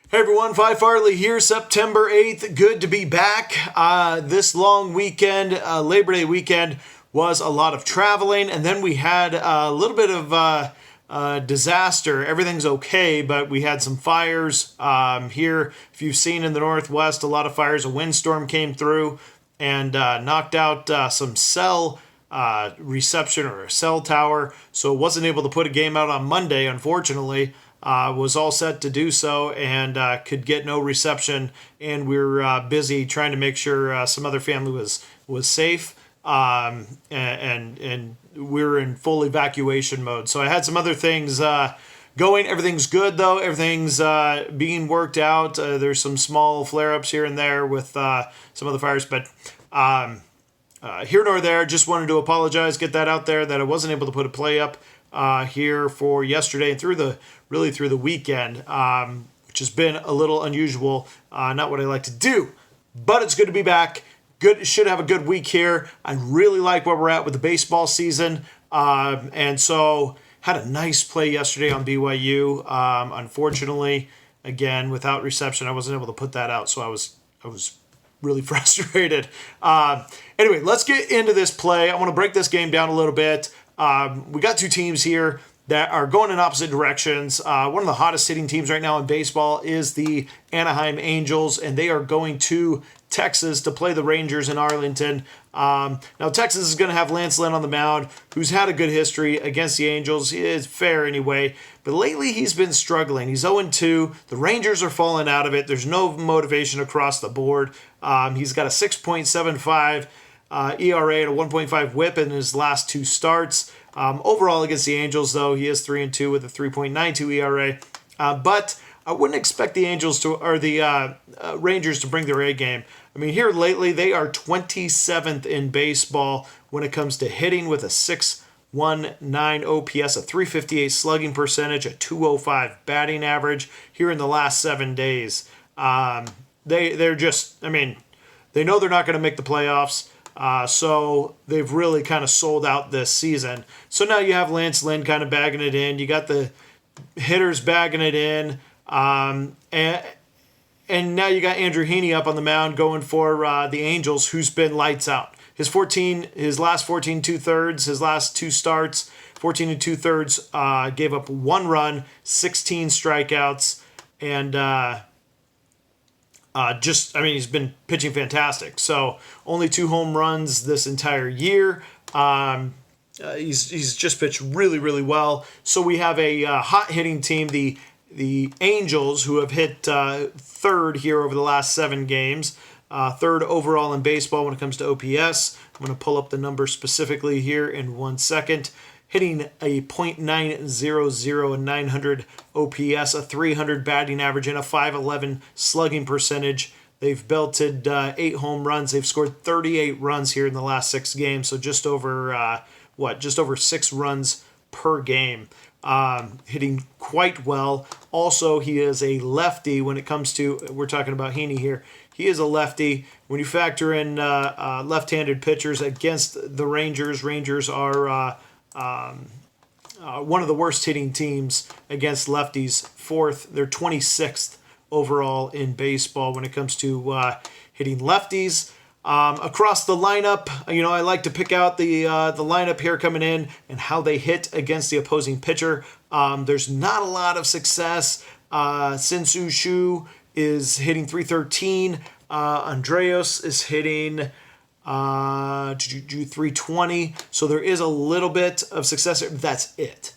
Hey everyone, Phi Farley here, September 8th. Good to be back. This long weekend, Labor Day weekend, was a lot of traveling, and then we had a little bit of disaster. Everything's okay, but we had some fires here. If you've seen in the Northwest, a lot of fires. A windstorm came through and knocked out some cell reception or a cell tower, so wasn't able to put a game out on Monday, unfortunately. Was all set to do so and could get no reception, and we were busy trying to make sure some other family was safe, and we were in full evacuation mode. So I had some other things going. Everything's good though. Everything's being worked out. There's some small flare-ups here and there with some of the fires, but here nor there. Just wanted to apologize, get that out there, that I wasn't able to put a play up here for yesterday and through the weekend, which has been a little unusual. Not what I like to do, but it's good to be back. Good, should have a good week here. I really like where we're at with the baseball season, and so had a nice play yesterday on BYU. Unfortunately, again without reception, I wasn't able to put that out, so I was really frustrated. Anyway, let's get into this play. I want to break this game down a little bit. We got two teams here that are going in opposite directions. One of the hottest hitting teams right now in baseball is the Anaheim Angels, and they are going to Texas to play the Rangers in Arlington. Now, Texas is going to have Lance Lynn on the mound, who's had a good history against the Angels. He is fair anyway, but lately he's been struggling. He's 0-2. The Rangers are falling out of it. There's no motivation across the board. He's got a 6.75 ERA and a 1.5 WHIP in his last two starts. Overall against the Angels, though, he is 3-2 with a 3.92 ERA. But I wouldn't expect the Rangers to bring their A game. I mean, here lately they are 27th in baseball when it comes to hitting, with a 6.19 OPS, a 358 slugging percentage, a 205 batting average here in the last 7 days. They're just, I mean, they know they're not going to make the playoffs. So they've really kind of sold out this season. So now you have Lance Lynn kind of bagging it in. You got the hitters bagging it in. And now you got Andrew Heaney up on the mound going for the Angels, who's been lights out. His last 14 2/3, his last two starts, 14 2/3, gave up 1 run, 16 strikeouts, and he's been pitching fantastic. So only 2 home runs this entire year. He's just pitched really, really well. So we have a hot hitting team, the Angels, who have hit third here over the last 7 games. Third overall in baseball when it comes to OPS. I'm going to pull up the number specifically here in 1 second. Hitting a .900 and 900 OPS, a 300 batting average, and a 511 slugging percentage. They've belted 8 home runs. They've scored 38 runs here in the last 6 games, so just over 6 runs per game. Hitting quite well. Also, he is a lefty when it comes to, we're talking about Heaney here. He is a lefty. When you factor in left-handed pitchers against the Rangers, Rangers are one of the worst hitting teams against lefties. They're 26th overall in baseball when it comes to hitting lefties. Across the lineup, I like to pick out the lineup here coming in and how they hit against the opposing pitcher. There's not a lot of success. Sin-Soo Shu is hitting .313. Andreas is hitting 320. So there is a little bit of success there. That's it,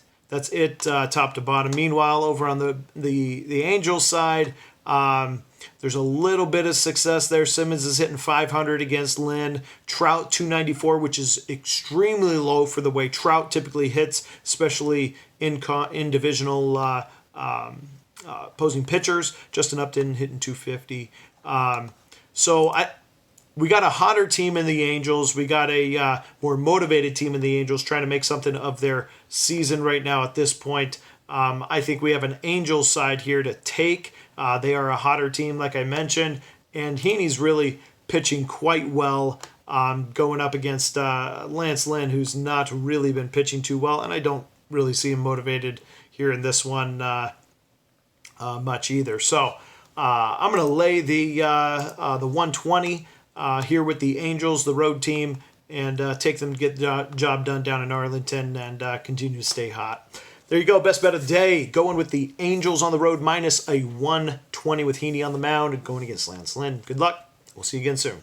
top to bottom. Meanwhile, over on the Angels side, there's a little bit of success there. Simmons is hitting .500 against Lynn. Trout .294, which is extremely low for the way Trout typically hits, especially in divisional opposing pitchers. Justin Upton hitting .250. We got a hotter team in the Angels. We got a more motivated team in the Angels trying to make something of their season right now at this point. I think we have an Angels side here to take. They are a hotter team, like I mentioned, and Heaney's really pitching quite well, going up against Lance Lynn, who's not really been pitching too well, and I don't really see him motivated here in this one much either. So I'm going to lay the 120 here with the Angels, the road team, and take them to get the job done down in Arlington and continue to stay hot. There you go, best bet of the day. Going with the Angels on the road minus a 120 with Heaney on the mound and going against Lance Lynn. Good luck. We'll see you again soon.